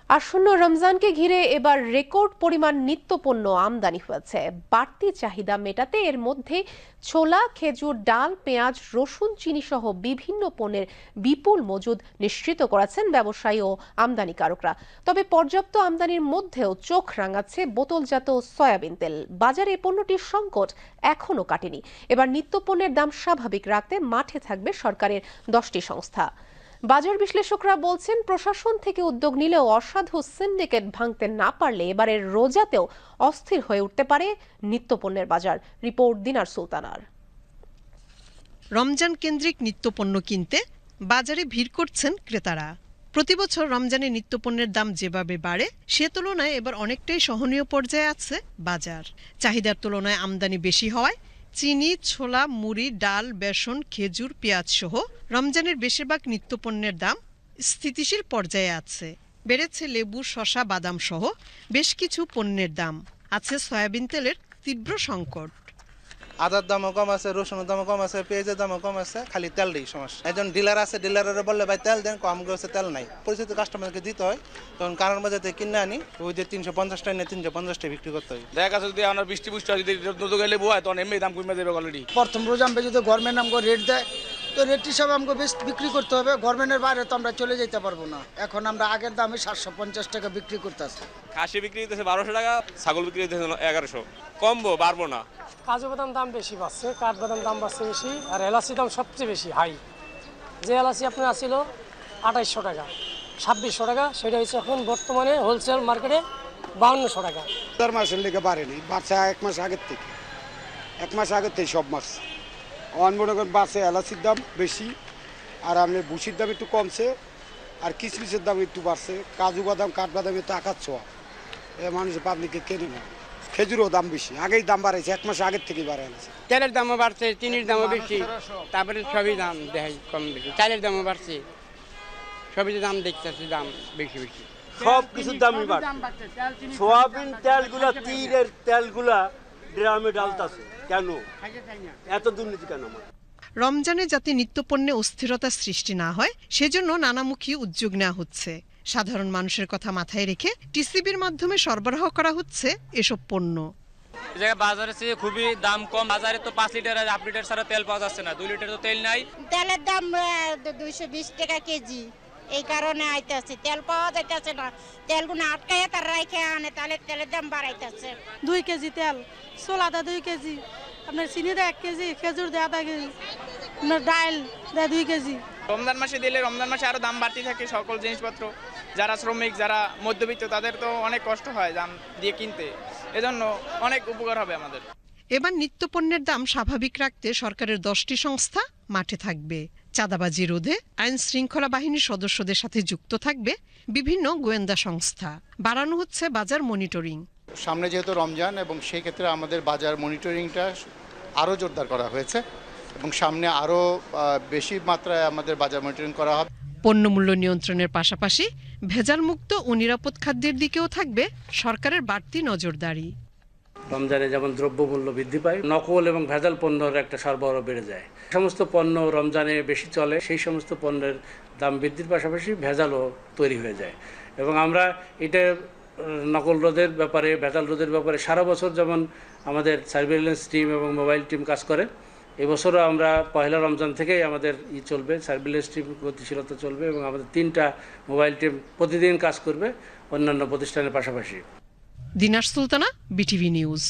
আসন্ন রমজানকে ঘিরে এবার রেকর্ড পরিমাণ নিত্যপণ্য আমদানি হয়েছে। বাড়তি চাহিদা মেটাতে এর মধ্যে ছোলা, খেজুর, ডাল, পেঁয়াজ, রসুন, চিনি সহ বিভিন্ন পণ্যের বিপুল মজুদ নিশ্চিত করেছেন ব্যবসায়ী ও আমদানিকারকরা। তবে পর্যাপ্ত আমদানির মধ্যেও চোখ রাঙাচ্ছে বোতলজাত সয়াবিন তেল। বাজারে এই পণ্যটির সংকট এখনো কাটেনি। এবার নিত্যপণ্যের দাম স্বাভাবিক রাখতে মাঠে থাকবে সরকারের 10টি সংস্থা। বাজার বিশ্লেষকরা বলছেন, প্রশাসন থেকে উদ্যোগ নিলেও অসাধু সিন্ডিকেট ভাঙতে না পারলে এবারের রোজাতেও অস্থির হয়ে উঠতে পারে নিত্যপণ্যের বাজার। রিপোর্ট দিনার সুলতানার। রমজান কেন্দ্রিক নিত্যপণ্য কিনতে বাজারে ভিড় করছেন ক্রেতারা। প্রতিবছর রমজানে নিত্যপণ্যের দাম যেভাবে বাড়ে সে তুলনায় এবার অনেকটাই সহনীয় পর্যায়ে আছে বাজার। চাহিদার তুলনায় আমদানি বেশি হওয়ায় চিনি, ছোলা, মুড়ি, ডাল, বেসন, খেজুর, পেঁয়াজ সহ রমজানের বেশিরভাগ নিত্যপণ্যের দাম স্থিতিশীল পর্যায়ে আছে। বেড়েছে লেবু, শসা, বাদাম সহ বেশ কিছু পণ্যের দাম। আছে সয়াবিন তেলের তীব্র সংকট। আদার দামও কম আছে, রসুনের দামও কম আছে, পেঁয়াজের দামও কম আছে, খালি তেলটাই সমস্যা। একজন ডিলার আছে, ডিলারের বললে ভাই তেল দেন, কম গেছে তেল নাই। পরিচিত কাস্টমারকে দিতে হয়, তখন কারণ বাজার থেকে কিনে আনি, ওই যে 350 টাকা নিয়ে 350 টাকা বিক্রি করতে হয়। দেখা যাচ্ছে যদি আমার বৃষ্টি যদি লেবু হয় তখন এমনি দাম কমে যাবে অলরেডি। প্রথম রোজ আমরা যদি গভর্নমেন্ট আমাকে রেট দেয়, তো রেট হিসাবে আমাকে বেশ বিক্রি করতে হবে। গভর্নমেন্টের বাইরে তো আমরা চলে যেতে পারবো না। এখন আমরা আগের দামে 750 টাকা বিক্রি করতেছি। খাসি বিক্রি দিতেছে 1200 টাকা, ছাগল বিক্রি দিতেছে 1100। কমবো, বাড়বো না। কাজু বাদাম দাম বেশি বাড়ছে, কাঠবাদাম দাম বাড়ছে বেশি, আর এলাচির দাম সবচেয়ে বেশি হাই। যে এলাচি আপনার আসছিল 2800 টাকা, 2600 টাকা, সেটা হচ্ছে এখন বর্তমানে হোলসেল মার্কেটে 5200 টাকা। 4 মাসের লেগে বাড়েনি, বাড়ছে 1 মাস আগের থেকে। 1 মাস আগের থেকে সব মাস মনে করেন বাড়ছে। এলাচির দাম বেশি, আর আপনার ভুসির দাম একটু কমছে, আর কিশমিশের দাম একটু বাড়ছে। কাজু বাদাম, কাঠবাদাম একটু আকাশ ছোঁয়া, মানুষের পাবলিকে কেনে না। খেজুরও দাম বেশি, আগেই দাম বাড়াইছে, 1 মাস আগের থেকেই বাড়াইছে। তেলের দামও বাড়ছে, চিনির দামও বেশি, তারপরে সবই দাম দেখাই কম বেশি। চালের দামও বাড়ছে, সবই দাম দেখতেছি দাম বেশি বেশি। সব কিছুর দামই বাড়ছে। সোয়াবিন তেলগুলা, তীরের তেলগুলা ড্রামে ডালতাছে কেন? এত দুর্নীতি কেন? রমজানে যাতে নিত্যপণ্যে অস্থিরতা সৃষ্টি না হয় সেজন্য নানামুখী উদ্যোগ নেওয়া হচ্ছে। সাধারণ মানুষের কথা মাথায় রেখে টিসিবির মাধ্যমে সরবরাহ করা হচ্ছে এসব পণ্য। এই জায়গায় বাজারে চেয়ে খুবই দাম কম। বাজারে তো 5 লিটার আর 8 লিটার ছাড়া তেল পাওয়া যাচ্ছে না, 2 লিটার তো তেল নাই। তেলের দাম 220 টাকা কেজি, এই কারণে আইতাছে। তেল পাওয়া যাইতাছে না, তেলগুলো আটকায় তার রাইখে আনে, তাহলে তেলের দাম বাড়াইতাছে। 2 কেজি তেল, ছোলাদা 2 কেজি, আপনার চিনি দেয় 1 কেজি, খেজুর দেয় আধা কেজি, আপনার ডাল দেয় 2 কেজি। রমজান মাসে দিলে রমজান মাসে আরো দাম বাড়তি থাকে সকল জিনিসপত্র। যারা শ্রমিক, যারা মধ্যবিত্ত, তাদের তো অনেক কষ্ট হয় দাম দিয়ে কিনতে, এজন্য অনেক উপকার হবে আমাদের। এবার নিত্যপণ্যের দাম স্বাভাবিক রাখতে সরকারের 10টি সংস্থা মাঠে থাকবে। চাঁদাবাজি রোধে আইন শৃঙ্খলা বাহিনীর সদস্যদের সাথে যুক্ত থাকবে বিভিন্ন গোয়েন্দা সংস্থা। বাড়ানো হচ্ছে বাজার মনিটরিং। সামনে যেহেতু রমজান, এবং সেই ক্ষেত্রে আমাদের বাজার মনিটরিংটা আরও জোরদার করা হয়েছে, এবং সামনে আরও বেশি মাত্রায় আমাদের বাজার মনিটরিং করা হবে। পণ্যমূল্য নিয়ন্ত্রণের পাশাপাশি ভেজালমুক্ত ও নিরাপদ খাদ্যের দিকেও থাকবে সরকারের বাড়তি নজরদারি। রমজানে যেমন দ্রব্যমূল্য বৃদ্ধি পায়, নকল এবং ভেজাল পণ্যের একটা সরবরাহ বেড়ে যায়। সমস্ত পণ্য রমজানে বেশি চলে, সেই সমস্ত পণ্যের দাম বৃদ্ধির পাশাপাশি ভেজালও তৈরি হয়ে যায়। এবং আমরা এটা নকল রোধের ব্যাপারে, ভেজাল রোধের ব্যাপারে সারা বছর যেমন আমাদের সার্ভিলেন্স টিম এবং মোবাইল টিম কাজ করে, এবছরও আমরা পয়লা রমজান থেকেই আমাদের চলবে, সার্ভিলেন্স টিম গতিশীলতা চলবে, এবং আমাদের 3টা মোবাইল টিম প্রতিদিন কাজ করবে অন্যান্য প্রতিষ্ঠানের পাশাপাশি। দিনার সুলতানা, বিটিভি নিউজ।